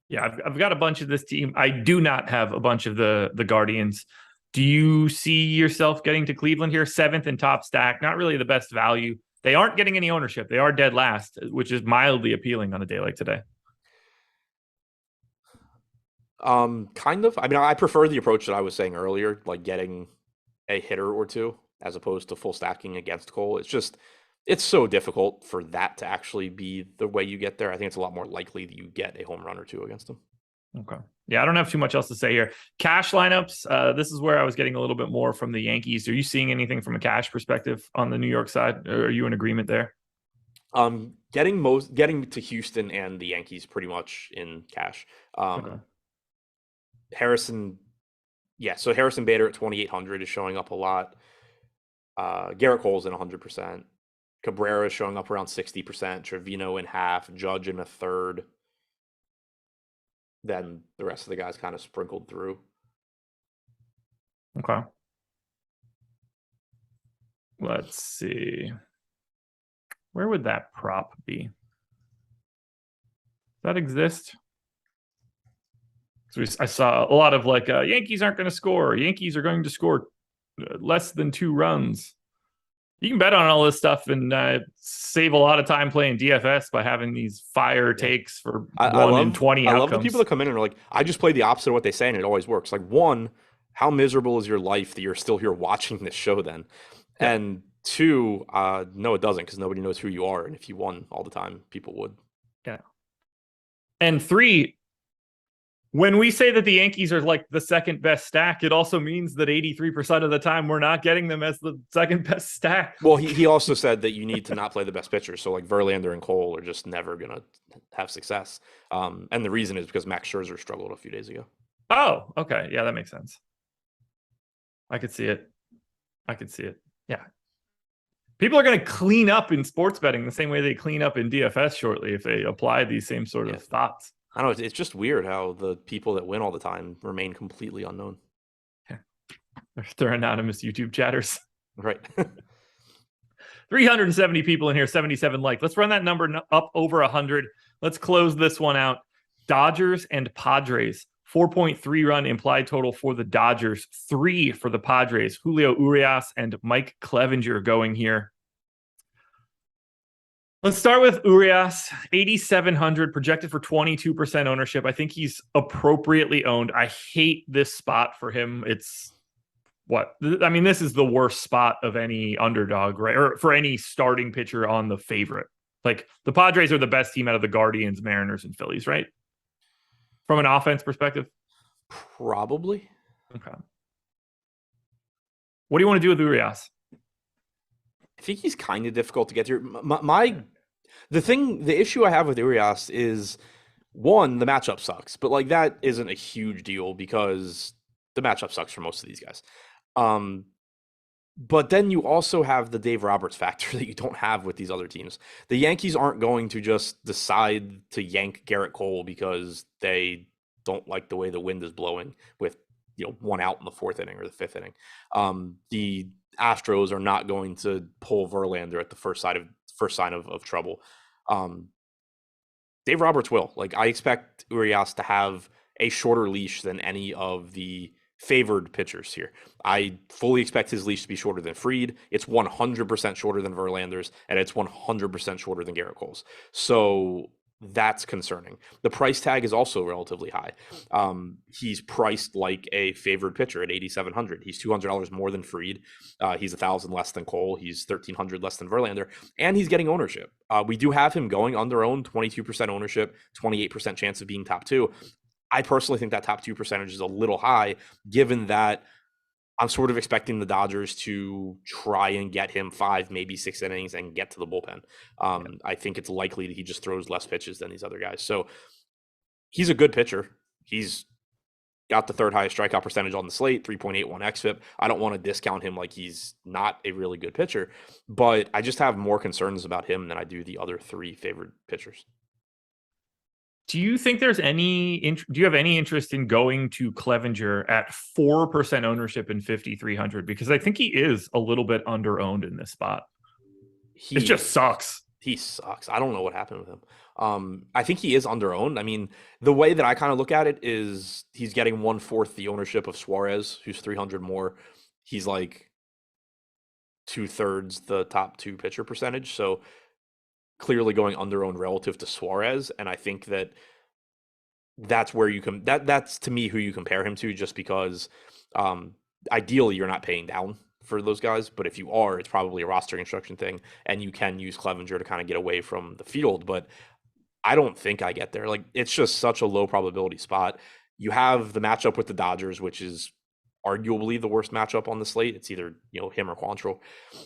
Yeah, I've got a bunch of this team. I do not have a bunch of the Guardians. Do you see yourself getting to Cleveland here? 7th and top stack, not really the best value. They aren't getting any ownership. They are dead last, which is mildly appealing on a day like today. Kind of. I mean, I prefer the approach that I was saying earlier, like getting a hitter or two as opposed to full stacking against Cole. It's so difficult for that to actually be the way you get there. I think it's a lot more likely that you get a home run or two against him. Okay. Yeah, I don't have too much else to say here. Cash lineups. This is where I was getting a little bit more from the Yankees. Are you seeing anything from a cash perspective on the New York side? Or are you in agreement there? Getting to Houston and the Yankees pretty much in cash. Okay. Harrison, yeah. So Harrison Bader at 2,800 is showing up a lot. Garrett Cole's in 100%. Cabrera is showing up around 60%. Trevino in half. Judge in a third. Then the rest of the guys kind of sprinkled through. Okay. Let's see. Where would that prop be? Does that exist? So I saw a lot of like Yankees aren't going to score. Yankees are going to score less than 2 runs. You can bet on all this stuff and save a lot of time playing DFS by having these fire takes for 1 in 20 outcomes. I love the people that come in and are like, I just play the opposite of what they say and it always works. Like, one, how miserable is your life that you're still here watching this show then? Yeah. And 2, no, it doesn't, because nobody knows who you are. And if you won all the time, people would. Yeah. And 3, when we say that the Yankees are like the second best stack, it also means that 83% of the time we're not getting them as the second best stack. Well, he also said that you need to not play the best pitchers. So like Verlander and Cole are just never going to have success. And the reason is because Max Scherzer struggled a few days ago. Oh, okay. Yeah, that makes sense. I could see it. Yeah. People are going to clean up in sports betting the same way they clean up in DFS shortly if they apply these same sort of thoughts. I don't know. It's just weird how the people that win all the time remain completely unknown. Yeah. They're anonymous YouTube chatters. Right. 370 people in here, 77 likes. Let's run that number up over 100. Let's close this one out. Dodgers and Padres. 4.3 run implied total for the Dodgers. 3 for the Padres. Julio Urias and Mike Clevinger going here. Let's start with Urias, 8,700, projected for 22% ownership. I think he's appropriately owned. I hate this spot for him. It's this is the worst spot of any underdog, right? Or for any starting pitcher on the favorite. Like, the Padres are the best team out of the Guardians, Mariners, and Phillies, right? From an offense perspective? Probably. Okay. What do you want to do with Urias? I think he's kind of difficult to get through. The issue I have with Urias is, one, the matchup sucks, but like that isn't a huge deal because the matchup sucks for most of these guys. But then you also have the Dave Roberts factor that you don't have with these other teams. The Yankees aren't going to just decide to yank Garrett Cole because they don't like the way the wind is blowing with 1 out in the 4th inning or the 5th inning. The Astros are not going to pull Verlander at the first sign of trouble. Dave Roberts will. Like, I expect Urias to have a shorter leash than any of the favored pitchers here. I fully expect his leash to be shorter than Fried. It's 100% shorter than Verlander's, and it's 100% shorter than Garrett Cole's. So that's concerning. The price tag is also relatively high. He's priced like a favored pitcher at 8,700. He's $200 more than Fried. He's $1,000 less than Cole. He's $1,300 less than Verlander, and he's getting ownership. We do have him going under owned, 22% ownership, 28% chance of being top 2. I personally think that top 2 percentage is a little high, given that I'm sort of expecting the Dodgers to try and get him 5, maybe 6 innings and get to the bullpen. I think it's likely that he just throws less pitches than these other guys. So he's a good pitcher. He's got the 3rd highest strikeout percentage on the slate, 3.81 xFIP. I don't want to discount him like he's not a really good pitcher, but I just have more concerns about him than I do the other 3 favored pitchers. Do you think there's do you have any interest in going to Clevinger at 4% ownership in 5,300? Because I think he is a little bit under owned in this spot. It just sucks. He sucks. I don't know what happened with him. I think he is under-owned. I mean, the way that I kind of look at it is he's getting 1/4 the ownership of Suarez, who's 300 more. He's like 2/3 the top two pitcher percentage. So clearly going under-owned relative to Suarez. And I think that's where you can, that's to me who you compare him to, just because ideally you're not paying down for those guys, but if you are, it's probably a roster construction thing, and you can use Clevenger to kind of get away from the field. But I don't think I get there. Like, it's just such a low probability spot. You have the matchup with the Dodgers, which is arguably the worst matchup on the slate. It's either, him or Quantrill.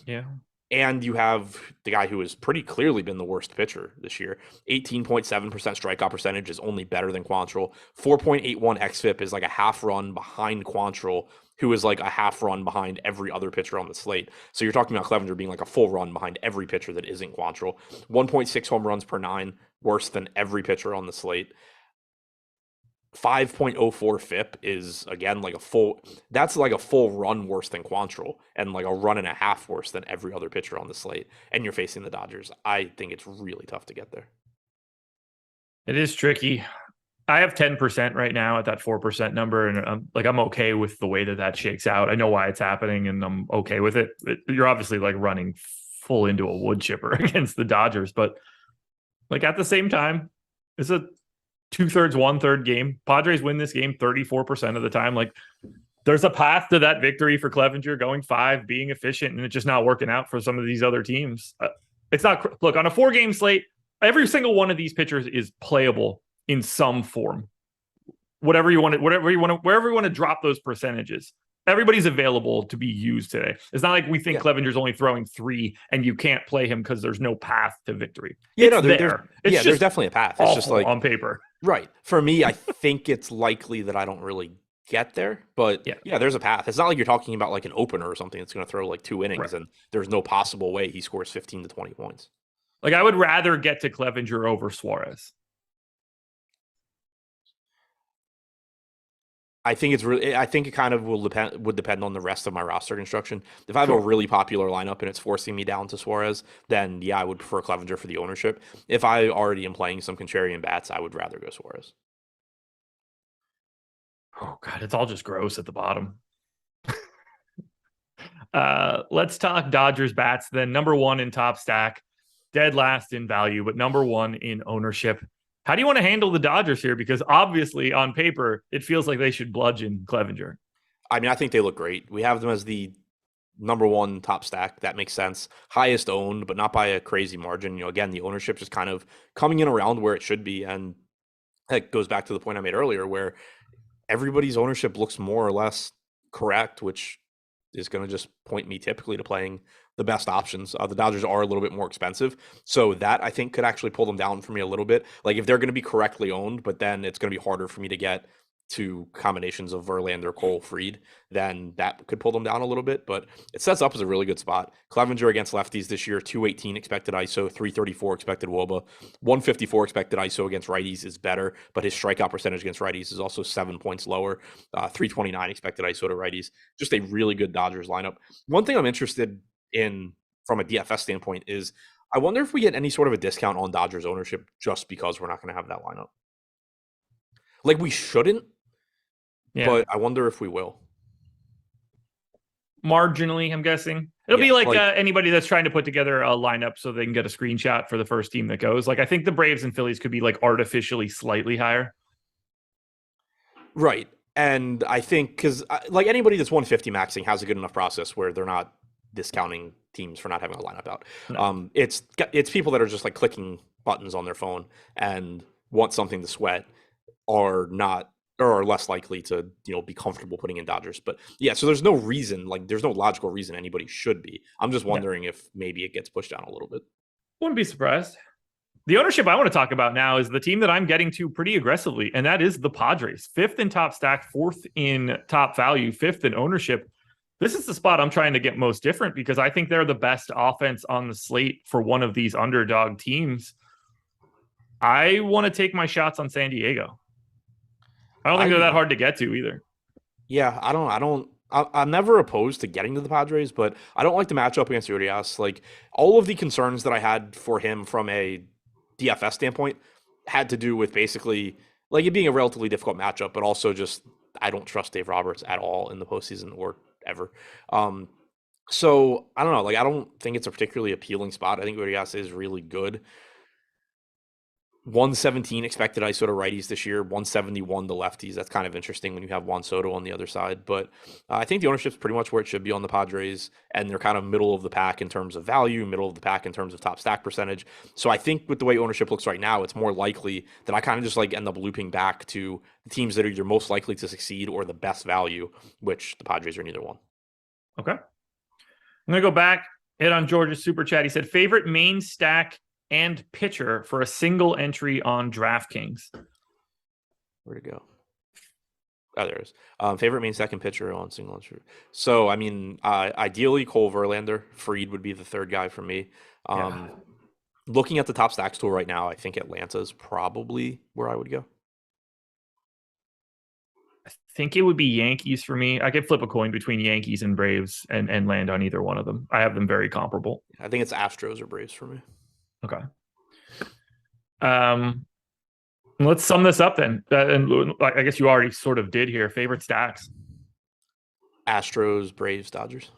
Yeah. And you have the guy who has pretty clearly been the worst pitcher this year. 18.7% strikeout percentage is only better than Quantrill. 4.81 xFIP is like a half run behind Quantrill, who is like a half run behind every other pitcher on the slate. So you're talking about Clevenger being like a full run behind every pitcher that isn't Quantrill. 1.6 home runs per nine, worse than every pitcher on the slate. 5.04 FIP is, again, like that's like a full run worse than Quantrill, and like a run and a half worse than every other pitcher on the slate. And you're facing the Dodgers. I think it's really tough to get there. It is tricky. I have 10% right now at that 4% number, and I'm okay with the way that shakes out. I know why it's happening, and I'm okay with it. You're obviously like running full into a wood chipper against the Dodgers, but like at the same time, it's a 2/3, 1/3 game. Padres win this game 34% of the time. Like, there's a path to that victory for Clevenger, going 5, being efficient, and it's just not working out for some of these other teams. It's not, look, on a 4-game slate, every single one of these pitchers is playable in some form. Wherever you want to drop those percentages, everybody's available to be used today. It's not like we think Clevenger's only throwing 3 and you can't play him because there's no path to victory. Yeah, there's definitely a path. It's just like on paper. Right. For me, I think it's likely that I don't really get there, but yeah, there's a path. It's not like you're talking about like an opener or something that's going to throw like 2 innings, and there's no possible way he scores 15 to 20 points. Like, I would rather get to Clevenger over Suarez. I think it kind of would depend on the rest of my roster construction. If I have a really popular lineup and it's forcing me down to Suarez, then I would prefer Clevenger for the ownership. If I already am playing some contrarian bats, I would rather go Suarez. Oh God, it's all just gross at the bottom. Let's talk Dodgers bats then. Number 1 in top stack, dead last in value, but number 1 in ownership. How do you want to handle the Dodgers here? Because obviously on paper, it feels like they should bludgeon Clevenger. I mean, I think they look great. We have them as the number 1 top stack. That makes sense. Highest owned, but not by a crazy margin. Again, the ownership just kind of coming in around where it should be. And that goes back to the point I made earlier, where everybody's ownership looks more or less correct, which is going to just point me typically to playing the best options. The Dodgers are a little bit more expensive, so that I think could actually pull them down for me a little bit. Like, if they're going to be correctly owned, but then it's going to be harder for me to get to combinations of Verlander, Cole, Fried, then that could pull them down a little bit. But it sets up as a really good spot. Clevenger against lefties this year, 218 expected ISO, 334 expected WOBA, 154 expected ISO against righties is better, but his strikeout percentage against righties is also 7 points lower, 329 expected ISO to righties. Just a really good Dodgers lineup. One thing I'm interested in from a DFS standpoint is I wonder if we get any sort of a discount on Dodgers ownership just because we're not going to have that lineup. Like, we shouldn't, but I wonder if we will. Marginally, I'm guessing. It'll be like anybody that's trying to put together a lineup so they can get a screenshot for the first team that goes. Like, I think the Braves and Phillies could be like artificially slightly higher. Right. And I think because like anybody that's 150 maxing has a good enough process where they're not discounting teams for not having a lineup out. No. It's people that are just like clicking buttons on their phone and want something to sweat are less likely to, be comfortable putting in Dodgers. But yeah, so there's no reason, like there's no logical reason anybody should be. I'm just wondering if maybe it gets pushed down a little bit. Wouldn't be surprised. The ownership I want to talk about now is the team that I'm getting to pretty aggressively, and that is the Padres. 5th in top stack, 4th in top value, 5th in ownership. This is the spot I'm trying to get most different because I think they're the best offense on the slate for one of these underdog teams. I want to take my shots on San Diego. I don't think they're that hard to get to either. Yeah, I don't I'm never opposed to getting to the Padres, but I don't like the matchup against Urias. Like all of the concerns that I had for him from a DFS standpoint had to do with basically like it being a relatively difficult matchup, but also just I don't trust Dave Roberts at all in the postseason or ever. So I don't know. Like I don't think it's a particularly appealing spot. I think Urias is really good. 117 expected ISO to righties this year, 171 to lefties. That's kind of interesting when you have Juan Soto on the other side. But I think the ownership's pretty much where it should be on the Padres, and they're kind of middle of the pack in terms of value, middle of the pack in terms of top stack percentage. So I think with the way ownership looks right now, it's more likely that I kind of just like end up looping back to the teams that are either most likely to succeed or the best value, which the Padres are neither one. Okay. I'm going to go back, hit on George's super chat. He said, favorite main stack and pitcher for a single entry on DraftKings. Where'd it go? Oh, there it is. Favorite main second pitcher on single entry. So, I mean, ideally Cole Verlander. Fried would be the third guy for me. Looking at the top stacks tool right now, I think Atlanta is probably where I would go. I think it would be Yankees for me. I could flip a coin between Yankees and Braves and land on either one of them. I have them very comparable. I think it's Astros or Braves for me. Okay. Let's sum this up then. And I guess you already sort of did here. Favorite stacks? Astros, Braves, Dodgers.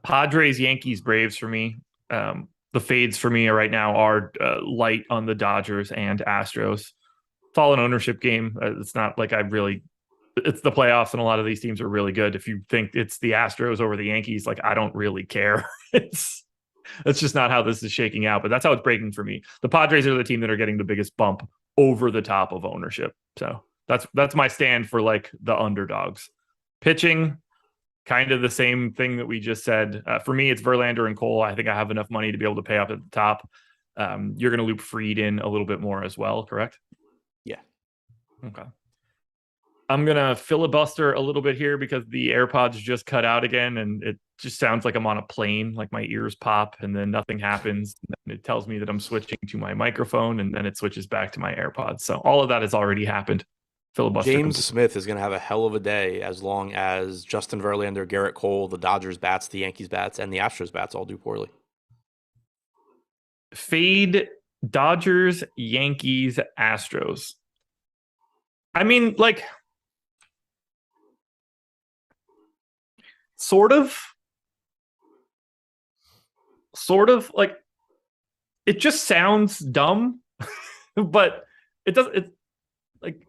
Padres, Yankees, Braves for me. The fades for me right now are light on the Dodgers and Astros. It's all an ownership game. It's not like it's the playoffs and a lot of these teams are really good. If you think it's the Astros over the Yankees, like I don't really care. That's just not how this is shaking out, but that's how it's breaking for me. The Padres are the team that are getting the biggest bump over the top of ownership. So that's my stand for like the underdogs. Pitching, kind of the same thing that we just said. For me, it's Verlander and Cole. I think I have enough money to be able to pay up at the top. You're going to loop Fried in a little bit more as well, correct? Yeah. Okay. I'm going to filibuster a little bit here because the AirPods just cut out again, and it just sounds like I'm on a plane, like my ears pop, and then nothing happens. And it tells me that I'm switching to my microphone, and then it switches back to my AirPods. So all of that has already happened. Filibuster. James Smith is going to have a hell of a day as long as Justin Verlander, Garrett Cole, the Dodgers bats, the Yankees bats, and the Astros bats all do poorly. Fade Dodgers, Yankees, Astros. I mean, like... Sort of like it just sounds dumb, but it doesn't. It's like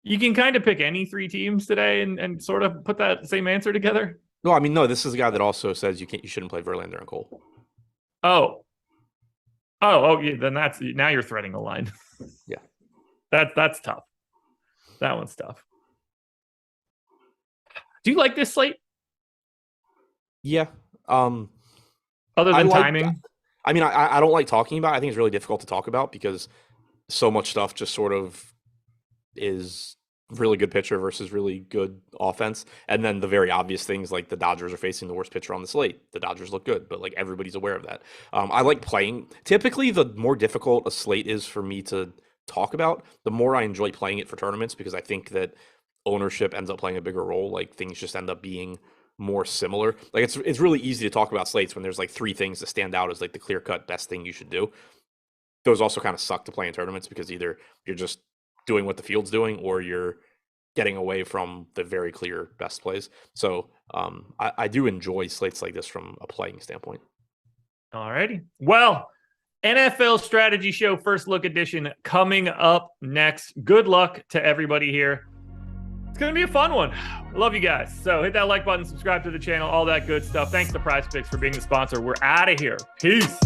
you can kind of pick any three teams today and sort of put that same answer together. No, I mean, no, this is a guy that also says you shouldn't play Verlander and Cole. Oh, yeah, then now you're threading a line. Yeah. That's tough. That one's tough. Do you like this slate? Yeah. Other than timing? I mean, I don't like talking about it. I think it's really difficult to talk about because so much stuff just sort of is really good pitcher versus really good offense. And then the very obvious things like the Dodgers are facing the worst pitcher on the slate. The Dodgers look good, but like everybody's aware of that. I like playing. Typically, the more difficult a slate is for me to talk about, the more I enjoy playing it for tournaments because I think that ownership ends up playing a bigger role. Like things just end up being more similar. Like it's really easy to talk about slates when there's like three things that stand out as like the clear-cut best thing you should do. Those also kind of suck to play in tournaments because either you're just doing what the field's doing or you're getting away from the very clear best plays. So I do enjoy slates like this from a playing standpoint. All righty. Well, NFL Strategy Show First Look Edition coming up next. Good luck to everybody here. It's going to be a fun one. I love you guys. So hit that like button, subscribe to the channel, all that good stuff. Thanks to PrizePicks for being the sponsor. We're out of here. Peace.